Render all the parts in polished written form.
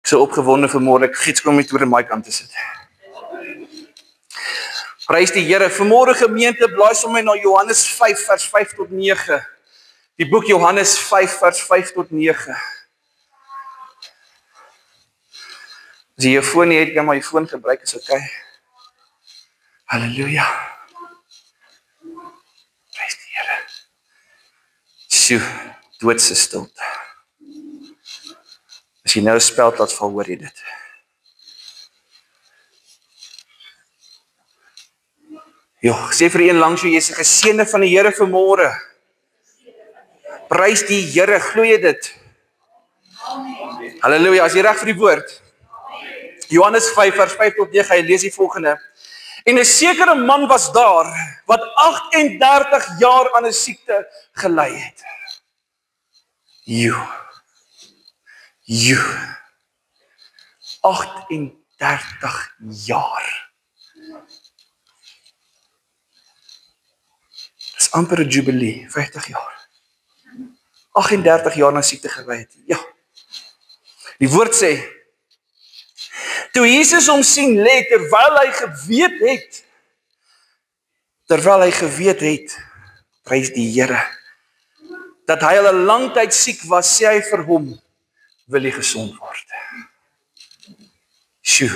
So opgewonde vanmôre, ek giets kom met oor my kant te sit. Prys die Here. Vanmôre gemeente, blaai sommer na Johannes 5 vers 5 tot 9. Die boek Johannes 5 vers 5 tot 9. As jy jou foon nie het, kan maar jou foon gebruik, is okay. Halleluja. Prys die Here. Sjoe, doodse stilte. As jy nou 'n speld laat val, hoor jy dit. Jo, sê vir een langs jou, jy is 'n geseënde van die Here vanmôre. Prys die Here, glo jy dit? Halleluja, as jy reg vir die woord. Johannes 5 vers 5 tot 9, hy lees die volgende. En 'n sekere man was daar, wat 38 jaar aan 'n siekte gely het. Jo. 38 jaar. Dis amper 'n jubilee, 50 jaar. 38 jaar na siekte gely het. Ja. Die woord sê, toe Jesus hom sien lê, terwyl hy geweet het, prys die Here, dat hy al 'n lang tyd siek was, sê hy vir hom, wil jy gesond word? Sjoe.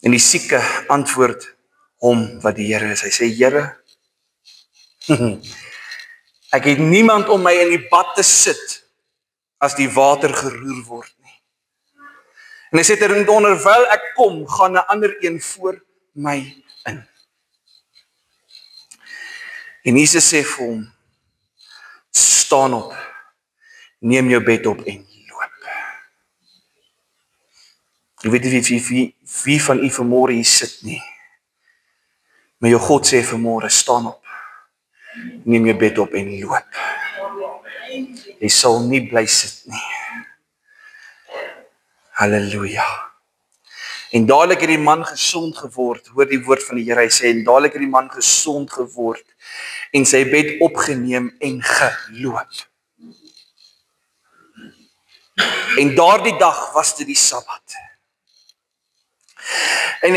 En die sieke antwoord hom wat die Here is. Hy sê, Here, ek het niemand om my in die bad te sit, as die water geroer word nie. En hy sê, terwyl ek kom, gaan 'n ander een voor my in. En Jesus sê vir hom, staan op, neem jou bed op en loop. Ek weet nie wie van u vanmôre hier sit nie. Maar jou God sê vanmôre, staan op, neem jou bed op en loop. Jy sal nie bly sit nie. Halleluja. En dadelik het die man gesond geword. Hoor die woord van die Here, hy sê, en dadelik het die man gesond geword en sy bed opgeneem en geloop. En daardie dag was dit die Sabbat. En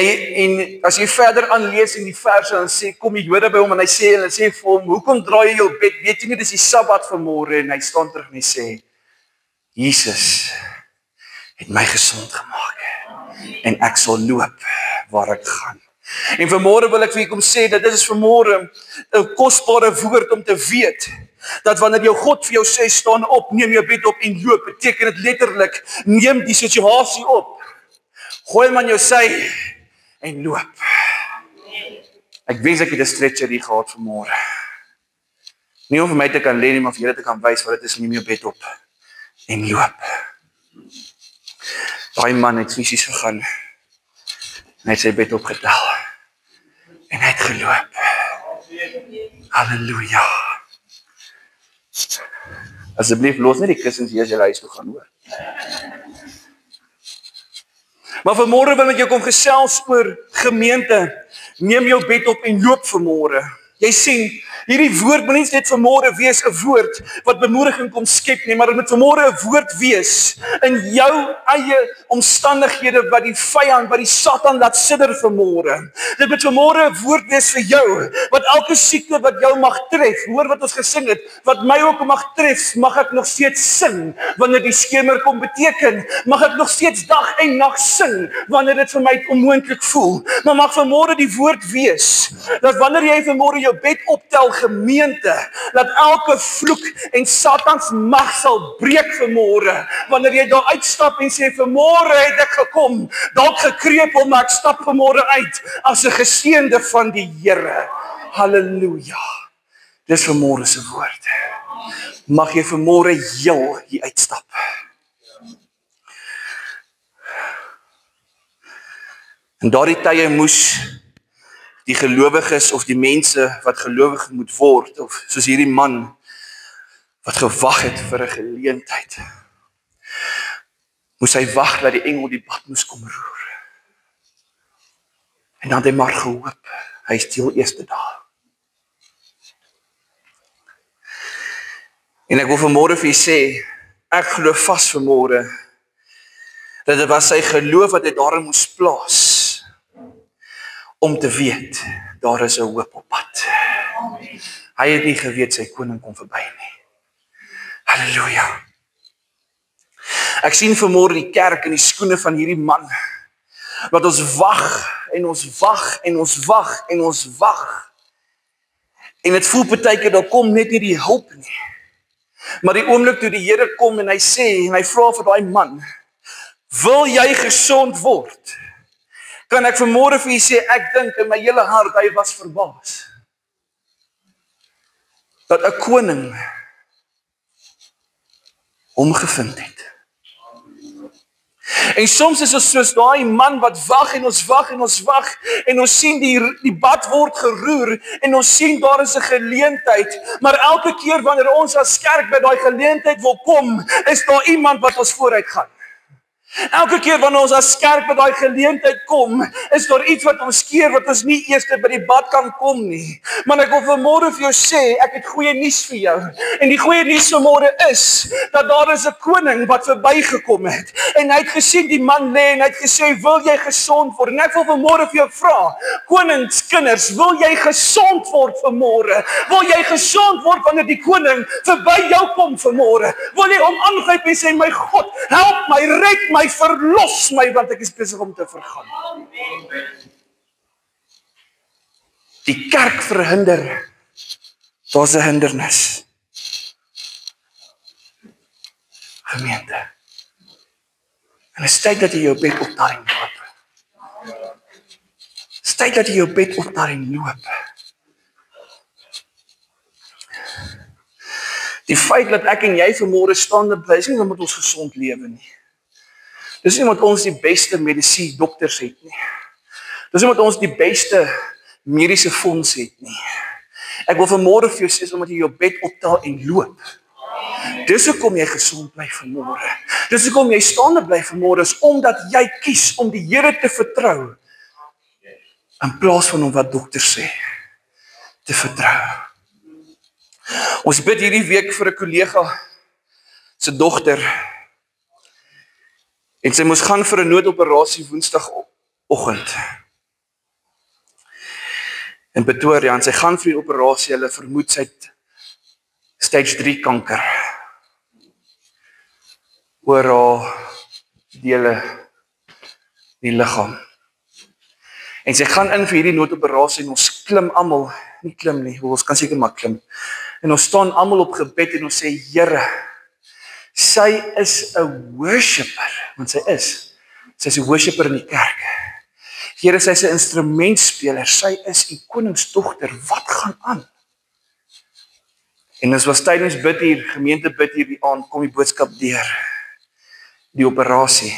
as jy verder aanlees in die verse, dan sê, kom die Jode by hom en hy sê vir hom, hoekom draai jy jou bed? Weet jy nie, dis die Sabbat vanmôre? En hy staan terug en hy sê, Jesus het my gesond gemaak en ek sal loop waar ek gaan. En vanmôre wil ek vir julle kom sê, dat dit is vanmôre 'n kosbare woord om te weet, dat wanneer jou God vir jou sê, staan op, neem jou bed op en loop, beteken dit letterlik, neem die situasie op, gooi hom aan jou sy en loop. Ek wens ek het 'n stretcher hier gehad vanmôre. Nie om vir my te kan lê nie, maar vir julle te kan wys wat dit is, neem jou bed op en loop. Daai man het fisies gegaan, en hy het sy bed opgetel, en hy het geloop. Halleluja. Asseblief los net die kussens hier as jy huis toe gaan, hoor. Maar vanmôre wil ek jou kom gesels oor gemeente. Neem jou bed op en loop vanmôre. Jy sien, hierdie woord moet nie net vanmôre wees 'n woord wat bemoediging kom skep nie, maar dit moet vanmôre 'n woord wees in jou eie omstandighede wat die vyand, wat die Satan laat sidder vanmôre. Dit moet vanmôre 'n woord wees vir jou, wat elke siekte wat jou mag tref, hoor wat ons gesing het, wat my ook mag tref, mag ek nog steeds sing, wanneer die skemer kom, beteken, mag ek nog steeds dag en nag sing, wanneer dit vir my onmoontlik voel. Maar mag vanmôre die woord wees, dat wanneer jy vanmôre jou bed optel, gemeente, dat elke vloek en Satans mag sal breek vanmôre, wanneer jy daar uitstap en sê, vanmôre het ek gekom, dalk gekreupel, maar ek stap vanmôre uit, as 'n geseënde van die Here. Halleluja. Dis vanmôre se woord. Mag jy vanmôre heel hier uitstap. En daardie tye moes die gelowiges of die mense wat gelowig moet word, of soos hierdie man wat gewag het vir 'n geleentheid, moes hy wag dat die engel die bad moes kom roer. En dan het hy maar gehoop, hy steel eerste dag. En ek wil vanmôre vir julle sê, Ek glo vas vanmôre dat dit was sy geloof wat hy daarin moes plaas om te weet, daar is 'n hoop op pad. Hy het nie geweet sy koning kom verby nie. Halleluja. Ek sien vanmôre die kerk in die skoene van hierdie man, wat ons wag, en ons wag, en ons wag, en ons wag. En dit voel partykeer, daar kom net nie die hulp nie. Maar die oomblik toe die Here kom en hy sê, en hy vra vir daai man, wil jy gesond word? Kan ek vanmôre vir u sê, ek dink in my hele hart, hy was verbaas. Dat 'n koning hom gevind het. En soms is ons soos daai man wat wag en ons wag en ons wag en ons sien die bad word geroer en ons sien daar is 'n geleentheid, maar elke keer wanneer ons as kerk by daai geleentheid wil kom, is daar iemand wat ons vooruit gaan. Elke keer wanneer ons as kerk by daai geleentheid kom, is daar iets wat ons keer wat ons nie eers by die bad kan kom nie. Maar ek wil vanmôre vir jou sê, ek het goeie nuus vir jou. En die goeie nuus vanmôre is dat daar is 'n koning wat verbygekom het. En hy het gesien die man lê en hy het gesê, wil jy gesond word? En ek wil vanmôre vir jou vra, koningskinders, wil jy gesond word vanmôre? Wil jy gesond word wanneer die koning verby jou kom vanmôre? Wil jy hom aangryp en sê, my God, help my, red my, verlos my, want ek is besig om te vergaan. Die kerk verhinder, daar's 'n hindernis. Gemeente. En dit is tyd dat jy jou bed op daarin loop. Dit is tyd dat jy jou bed op daarin loop. Die feit dat ek en jy vanmôre staande bly, is nie omdat ons gesond lewe nie. Dis nie omdat ons die beste mediese dokters het nie. Dis nie omdat ons die beste mediese fonds het nie. Ek wil vanmôre vir jou sê, omdat jy jou bed optel en loop. Dis hoekom jy gesond bly vanmôre. Dis hoekom jy staande bly vanmôre, is omdat jy kies om die Here te vertrou, in plaas van om wat dokters sê, te vertrou. Ons bid hierdie week vir 'n kollega se dogter, en sy moes gaan vir 'n noodoperasie Woensdagoggend in Pretoria, en sy gaan vir die operasie, hulle vermoed sy het stage 3 kanker oor haar dele die liggaam. En sy gaan in vir hierdie noodoperasie en ons klim almal, nie klim nie, ons kan seker maar klim. En ons staan almal op gebed en ons sê, Here, sy is 'n worshipper, want sy is 'n worshipper in die kerk. Here, sy is 'n instrumentspeler, sy is die koningsdogter, wat gaan aan? En ons was tydens bid hier, gemeente bid hier die aand, kom die boodskap deur. Die operasie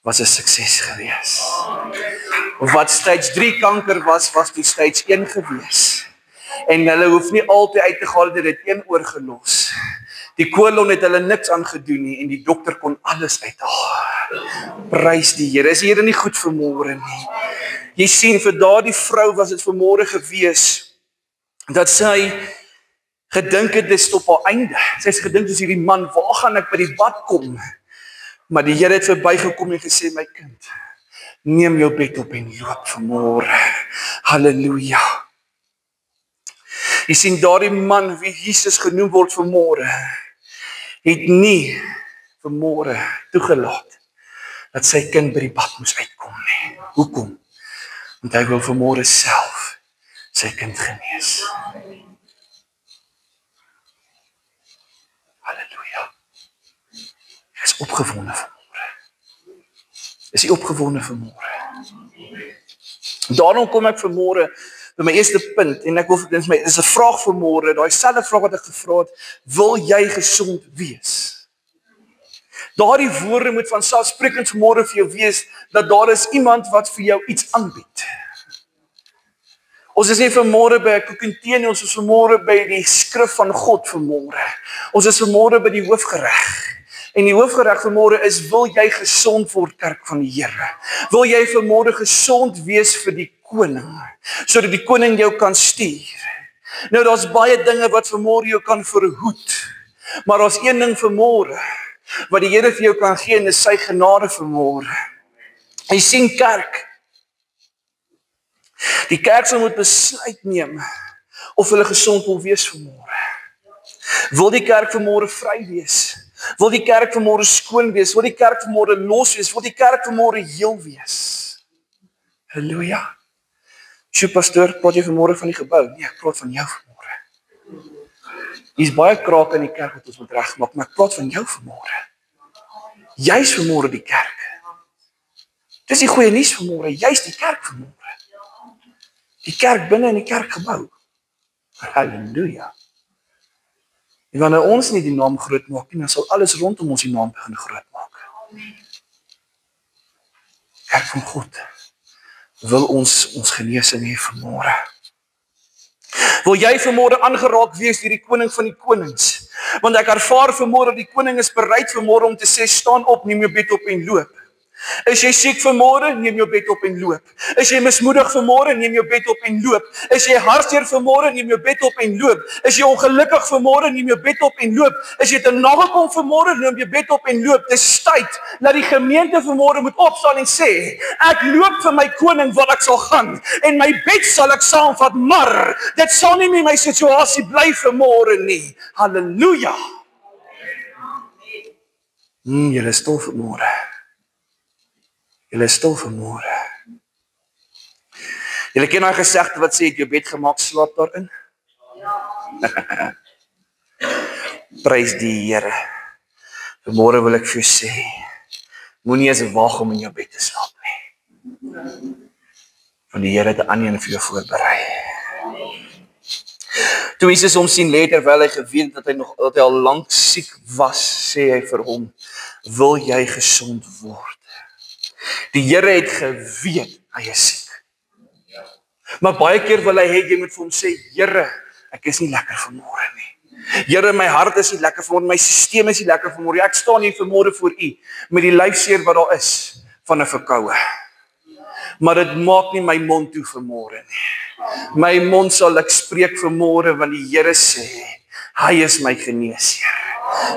was 'n sukses gewees. Wat stage 3 kanker was die stage 1 gewees. En hulle hoef nie altyd uit te haal dat dit een oorgelos. Die kolon het hulle niks aan gedoen nie en die dokter kon alles uithaal. Prys die Here. Is die Here nie goed vanmôre nie? Jy sien, vir daardie vrou was dit vanmôre gewees dat sy gedink het dis op haar einde. Sy het gedink soos hierdie man, waar gaan ek by die bad kom? Maar die Here het verbygekom en gesê, my kind, neem jou bed op en loop vanmôre. Halleluja. Jy sien, daardie man wie Jesus genoem word vanmôre, het nie vanmôre toegelaat dat sy kind by die bad moes uitkom nie. Hoekom? Want hy wil vanmôre self sy kind genees. Halleluja. Ek is opgewonde vanmôre. Is jy opgewonde vanmôre? Daarom kom ek vanmôre by my eerste punt, en ek wil vir my, is 'n vraag vanmôre, daai selfde vraag wat ek gevra het, wil jy gesond wees? Daardie woorde moet van selfsprekend vanmôre vir jou wees, dat daar is iemand wat vir jou iets aanbied. Ons is nie vanmôre by 'n koekenteen, ons is vanmôre by die skrif van God vanmôre. Ons is vanmôre by die hoofgereg. En die hoofgereg vanmôre is, wil jy gesond word, kerk van die Here? Wil jy vanmôre gesond wees vir die koning, sodat die koning jou kan stuur? Nou, daar's baie dinge wat vanmôre jou kan verhoed. Maar daar's een ding vanmôre wat die Here vir jou kan gee, en dis sy genade vanmôre. Jy sien kerk. Die kerk sal moet besluit neem of hulle gesond wil wees vanmôre. Wil die kerk vanmôre vry wees? Wil die kerk vanmôre skoon wees? Wil die kerk vanmôre los wees? Wil die kerk vanmôre heel wees? Halleluja. Sjoe pastoor, praat jy vanmôre van die gebou? Nee, ek praat van jou vanmôre. Hier's baie krake in die kerk wat ons moet regmaak, maar ek praat van jou vanmôre. Jy's vanmôre die kerk. Dis die goeie nuus vanmôre, jy's die kerk vanmôre. Die kerk binne in die kerkgebou. Halleluja. En wanneer ons nie die naam groot maak nie, dan sal alles rondom ons die naam begin groot maak. Kerk van God wil ons genesing hê vanmôre. Wil jy vanmôre aangeraak wees deur die koning van die konings? Want ek ervaar vanmôre die koning is bereid vanmôre om te sê, staan op, neem jou bed op en loop. Is jy siek vanmôre, neem jou bed op en loop. Is jy mismoedig vanmôre, neem jou bed op en loop. Is jy hartseer vanmôre, neem jou bed op en loop. Is jy ongelukkig vanmôre, neem jou bed op en loop. Is jy te nagekom vanmôre, neem jou bed op en loop. Dis tyd dat die gemeente vanmôre moet opstaan en sê, ek loop vir my koning waar ek sal gaan en my bed sal ek saamvat, maar dit sal nie meer my situasie bly vanmôre nie. Halleluja. Julle is stil vanmôre. Julle is stil vanmôre. Julle ken daai gesegde wat sê, het jou bed gemaak, slaap daarin? Ja. Prys die Here. Vanmôre wil ek vir jou sê, moenie eens wag om in jou bed te slaap nie. Want die Here het 'n ander een vir jou voorberei. Toe Jesus hom sien lê terwyl hy geweet dat hy al lank siek was, sê hy vir hom, wil jy gesond word? Die Here het geweet hy is siek. Maar baie keer wil hy hê jy moet vir hom sê, Here, ek is nie lekker vanmôre nie. Here, my hart is nie lekker vanmôre, my stelsel is nie lekker vanmôre. Ek staan hier vanmôre voor U met die lyfseer wat daar is van 'n verkoue. Maar dit maak nie my mond toe vanmôre nie. My mond sal ek spreek vanmôre, want die Here sê, hy is my geneesheer.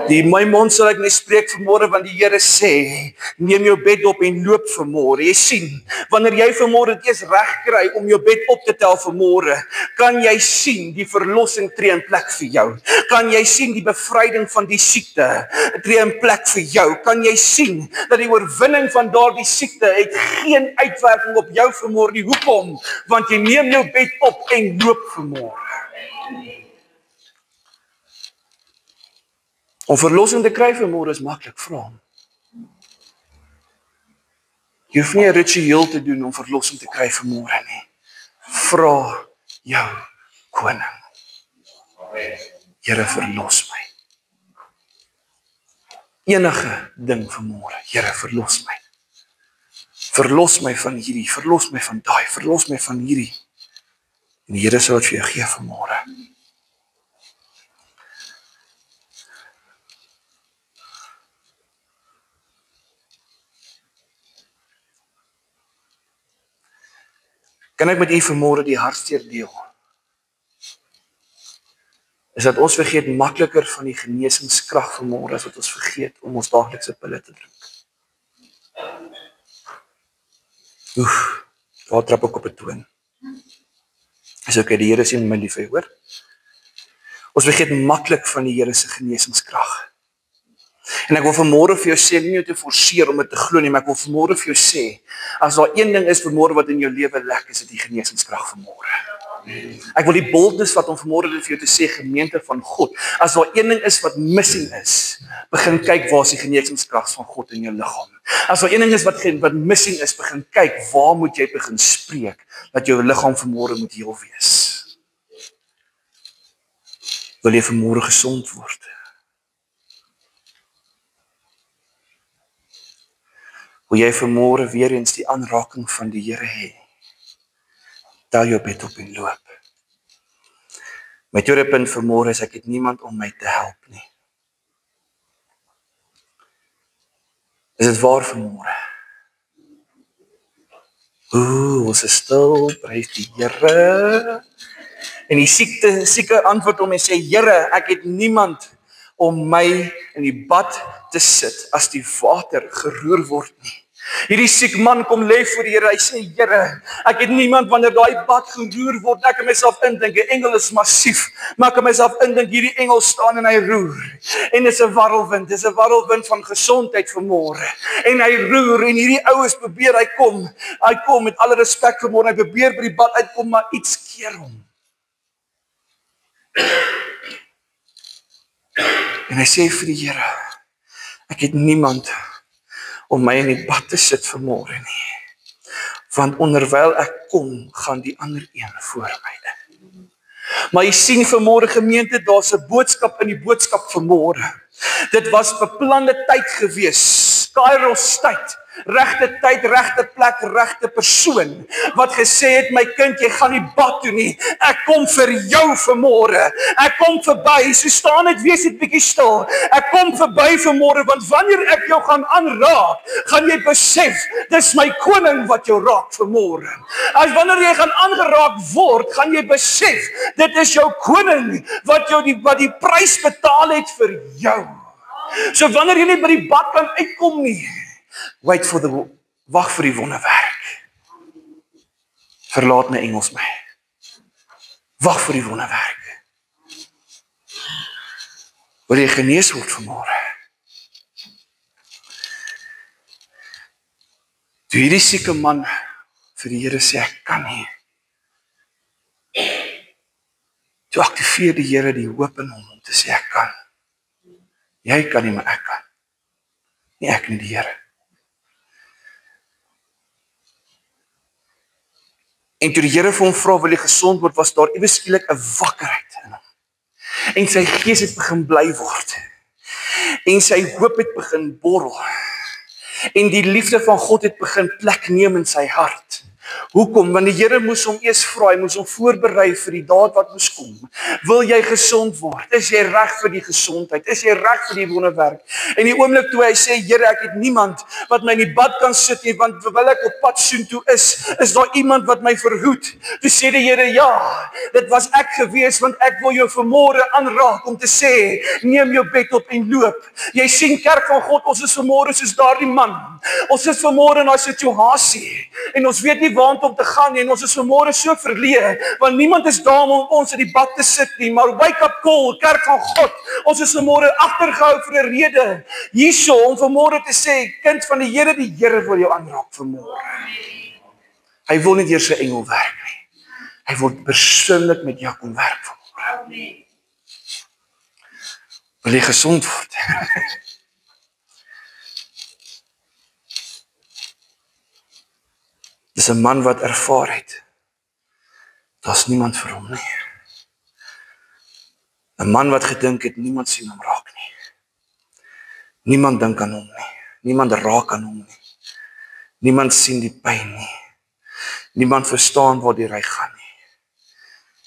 My mond sal ek nie spreek vanmôre, want die Here sê, neem jou bed op en loop vanmôre. Jy sien, wanneer jy vanmôre dit eers reg kry om jou bed op te tel vanmôre, kan jy sien die verlossing tree in plek vir jou. Kan jy sien die bevryding van die siekte tree in plek vir jou. Kan jy sien dat die oorwinning van daardie siekte het geen uitwerking op jou vanmôre nie. Hoekom? Want jy neem jou bed op en loop vanmôre. Om verlossing te kry vanmôre is maklik, vra hom. Jy hoef nie 'n ritueel te doen om verlossing te kry vanmôre nie. Vra jou koning. Here, verlos my. Enige ding vanmôre, Here, verlos my. Verlos my van hierdie, verlos my van daai, verlos my van hierdie. En die Here sal dit vir jou gee vanmôre. Kan ek met u vanmôre die hartseer deel? Is dat ons vergeet makliker van die genesingskrag vanmôre as wat ons vergeet om ons daaglikse pille te drink. Daar trap ek op 'n toon. Is okay, die Here sien my lief, hoor. Ons vergeet maklik van die Here se genesingskrag. En ek wil vanmôre vir jou sê, nie te forceer om dit te glo nie, maar ek wil vanmôre vir jou sê, as daar een ding is vanmôre wat in jou lewe lek, is dit die genesingskrag vanmôre. Ek wil die boldness wat om vanmôre dit vir jou te sê, gemeente van God, as daar een ding is wat missing is, begin kyk waar is die genesingskrag van God in jou liggaam. As daar een ding is wat missing is, begin kyk waar moet jy begin spreek, dat jou liggaam vanmôre moet heel wees. Wil jy vanmôre gesond word? Wil jy vanmôre weer eens die aanraking van die Here hê? Tel jou bed op en loop. My tweede punt vanmôre is, ek het niemand om my te help nie. Is dit waar vanmôre? Ons is stil, prys die Here. En die sieke antwoord om en sê, Here, ek het niemand om my in die bad te sit as die water geroer word nie. Hierdie siek man kom lê voor die Here. Hy sê, Here, ek het niemand wanneer daai bad geroer word. Ek kan myself indink, 'n engel is massief, maar ek kan myself indink hierdie engel staan en hy roer. En dis 'n warrelwind, dis 'n warrelwind van gesondheid vanmôre. En hy roer en hierdie oues probeer hy kom met alle respek vanmôre. Hy probeer by die bad uitkom, maar iets keer hom. En hy sê vir die Here, ek het niemand om my in die bad te sit vanmôre nie. Want onderwyl ek kom, gaan die ander een voor my in. Maar jy sien vanmôre gemeente, daar's 'n boodskap in die boodskap vanmôre. Dit was beplande tyd gewees, Kairos tyd. Regte tyd, regte plek, regte persoon wat gesê het, my kind, jy gaan nie bad toe nie. Ek kom vir jou vanmôre. Ek kom verby. So staan net, wees net bietjie stil. Ek kom verby vanmôre, want wanneer ek jou gaan aanraak, gaan jy besef, dis my koning wat jou raak vanmôre. As wanneer jy gaan aangeraak word, gaan jy besef, dit is jou koning wat die prys betaal het vir jou. So wanneer jy nie by die bad kan uitkom nie, wag vir die wonderwerk. Verlaat my Engels my. Wag vir die wonderwerk. Wil jy genees word vanmôre? Toe hierdie sieke man vir die Here sê, ek kan nie. Toe aktiveer die Here die hoop in hom om te sê, ek kan. Jy kan nie, maar ek kan. Nie ek nie, die Here. En toe die Here vir hom vra, wil jy gesond word, was daar ewe skielik 'n wakkerheid in hom. En sy gees het begin bly word. En sy hoop het begin borrel. En die liefde van God het begin plek neem in sy hart. Hoekom? Want die Here moes hom eers vra, hy moes hom voorberei vir die daad wat moes kom. Wil jy gesond word? Is jy reg vir die gesondheid? Is jy reg vir die wonderwerk? En die oomblik toe hy sê, Here, ek het niemand wat my in die bad kan sit nie, want terwyl ek op pad soontoe is daar iemand wat my verhoed. Toe sê die Here, ja, dit was ek gewees, want ek wil jou vanmôre aanraak om te sê, neem jou bed op en loop. Jy sien, kerk van God, ons is vanmôre soos daardie man. Ons is vanmôre in 'n situasie en ons weet nie waant om te gaan nie, en ons is vanmôre so verleë, want niemand is daar om ons in die bad te sit nie, maar wake up call, kerk van God, ons is vanmôre agtergehou vir 'n rede, hierso, om vanmôre te sê, kind van die Here wil jou aanraak vanmôre. Hy wil nie deur sy engel werk nie, hy wil persoonlik met jou kom werk vanmôre. Wil jy gesond word? Dis 'n man wat ervaar het, daar's niemand vir hom nie. 'n man wat gedink het, niemand sien hom raak nie. Niemand dink aan hom nie. Niemand raak aan hom nie. Niemand sien die pyn nie. Niemand verstaan waartoe hy gaan nie.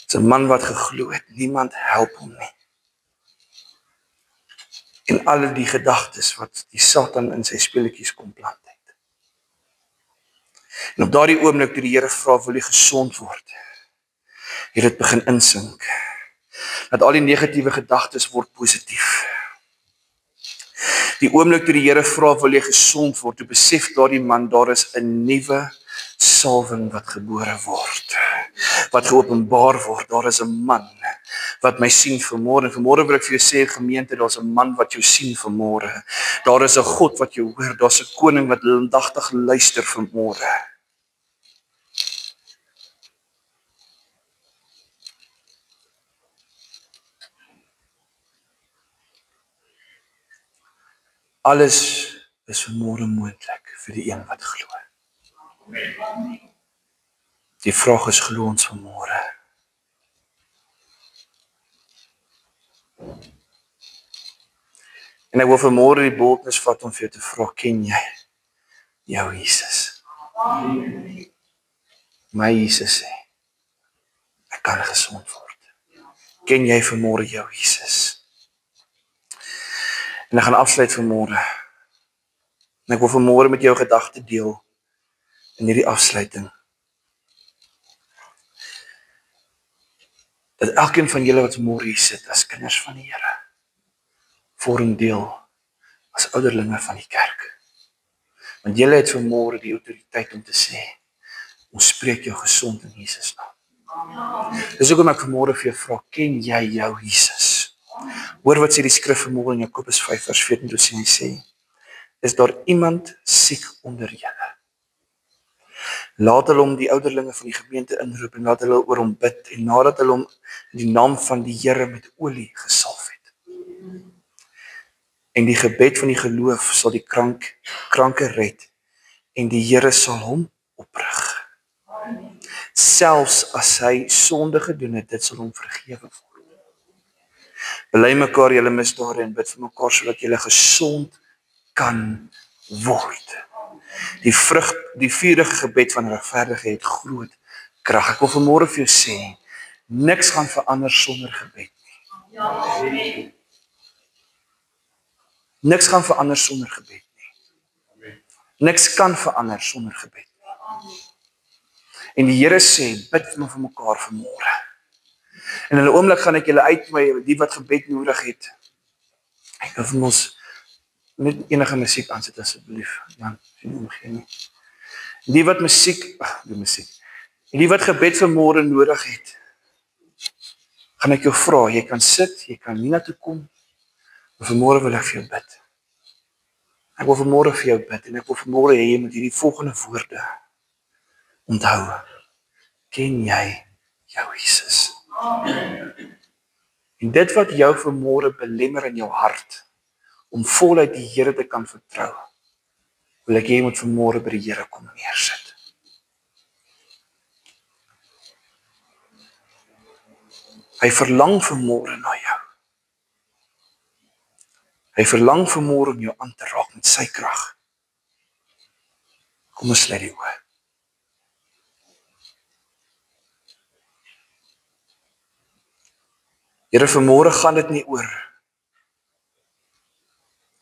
Dis 'n man wat geglo het, niemand help hom nie. En al die gedagtes wat die Satan in sy speletjies kom plant het. En op daardie oomblik toe die Here vra, wil jy gesond word, het dit begin insink, dat al die negatiewe gedagtes word positief. Die oomblik toe die Here vra, wil jy gesond word, toe besef daardie man, daar is 'n nuwe salwing wat gebore word, wat geopenbaar word. Daar is 'n man wat my sien vanmôre. Vanmôre wil ek vir jou sê, gemeente, daar's 'n man wat jou sien vanmôre. Daar is 'n God wat jou hoor. Daar's 'n koning wat aandagtig luister vanmôre. Alles is vanmôre moontlik vir die een wat glo. Die vraag is, glo ons vanmôre? En ek wil vanmôre die boldness vat om vir jou te vra, ken jy jou Jesus? My Jesus sê, ek kan gesond word. Ken jy vanmôre jou Jesus? En ek gaan afsluit vanmôre. En ek wil vanmôre met jou gedagte deel in hierdie afsluiting. Dat elkeen van julle wat vanmôre hier sit as kinders van die Here, vorm deel as ouderlinge van die kerk. Want julle het vanmôre die autoriteit om te sê, ons spreek jou gesond in Jesus naam. Dis hoekom ek vanmôre vir jou vra, ken jy jou Jesus? Hoor wat sê die skrif vanmôre in Jakobus 5 vers 14 toe hy sê, is daar iemand siek onder julle? Laat hulle hom die ouderlinge van die gemeente inroep en laat hulle oor hom bid en nadat hulle hom in die naam van die Here met olie gesalf het. En die gebed van die geloof sal die kranke red en die Here sal hom oprig. Selfs as hy sonde gedoen het, dit sal hom vergewe word. Bely mekaar julle misdade en bid vir mekaar sodat julle gesond kan word. Die vurige gebed van regverdige het groot krag. Ek wil vanmôre vir jou sê, niks gaan verander sonder gebed nie. Niks gaan verander sonder gebed nie. Niks kan verander sonder gebed nie. En die Here sê, bid vir mekaar vanmôre. En in 'n oomblik gaan ek julle uitnooi, die wat gebed nodig het. Ek wil vir ons net enige musiek aansit asseblief. Jan, sien omgee nie. Die wat die wat gebed vanmôre nodig het, gaan ek jou vra, jy kan sit, jy kan nie na toe kom, maar vanmôre wil ek vir jou bid. Ek wil vanmôre vir jou bid, en ek wil vanmôre hê jy moet hierdie volgende woorde onthou. Ken jy jou Jesus? En dit wat jou vanmôre belemmer in jou hart, om voluit die Here te kan vertrou, wil ek jy moet vanmôre by die Here kom neersit. Hy verlang vanmôre na jou. Hy verlang vanmôre om jou aan te raak met sy krag. Kom ons sluit die oë. Here, vanmôre gaan dit nie oor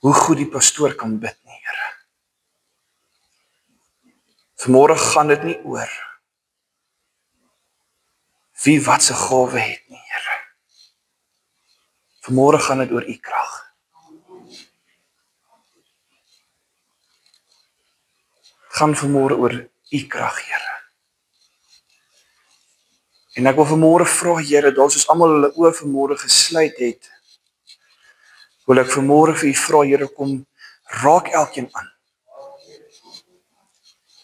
hoe goed die pastoor kan bid nie, Here. Vanmôre gaan dit nie oor wie wat se gawe het nie, Here. Vanmôre gaan dit oor u krag. Het gaan vanmôre oor u krag, Here. En ek wil vanmôre vra, Here, daar soos almal hulle oë vanmôre gesluit het, wil ek vanmôre vir u vra, Here, kom raak elkeen aan.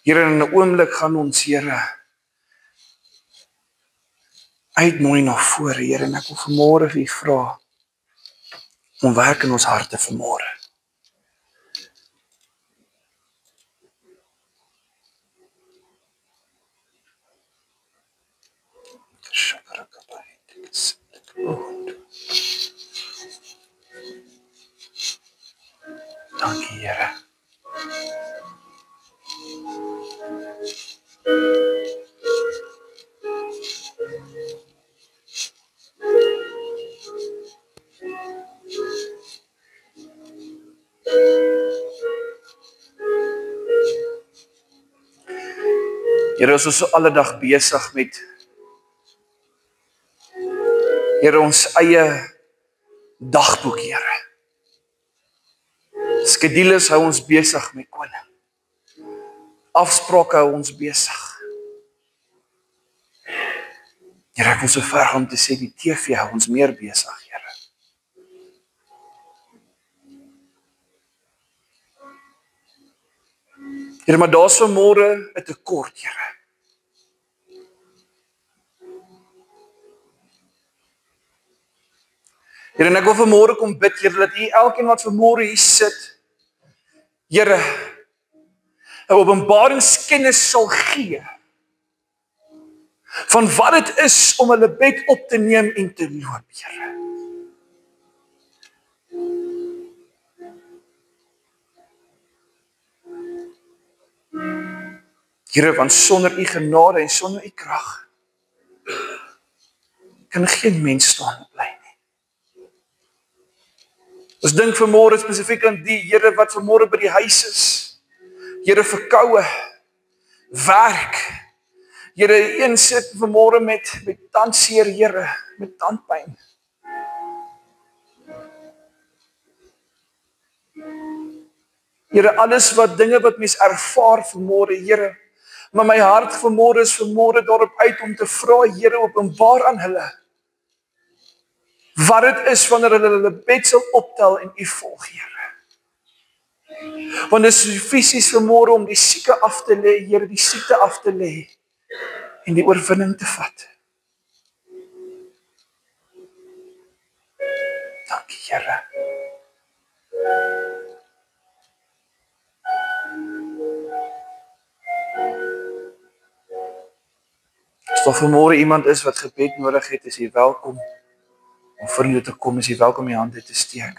Here, in 'n oomblik gaan ons, Here, uitnooi na vore, Here, en ek wil vanmôre vir u vra om werk in ons harte vanmôre. Dankie, Here. Here, ons is so alle dag besig met, Here, ons eie dagboek, Here. Skedules hou ons besig met koning. Afsprake hou ons besig. Here, ek wil so ver gaan om te sê, die TV hou ons meer besig, Here. Here, maar daar's vanmôre 'n tekort, Here. Here, en ek wil vanmôre kom bid, Here, dat u elkeen wat vanmôre hier sit, Here, 'n openbaringskennis sal gee van wat dit is om hulle bed op te neem en te loop, Here. Here, want sonder u genade en sonder u krag kan geen mens staan en bly nie. Ons dink vanmôre spesifiek aan die Here wat vanmôre by die huis is. Here, verkoue, werk. Here, een sit vanmôre met tandseer, Here, met tandpyn. Here, alles wat dinge wat mens ervaar vanmôre, Here, maar my hart vanmôre is vanmôre daarop uit om te vra, Here, openbaar aan hulle wat dit is wanneer hulle bed sal optel en U volg, Here. Want dit is fisies vanmôre om die sieke af te lê, Here, die siekte af te lê en die oorwinning te vat. Dankie, Here. As daar vanmôre iemand is wat gebed nodig het, is jy welkom om vorentoe te kom, is jy welkom om jou hande te steek.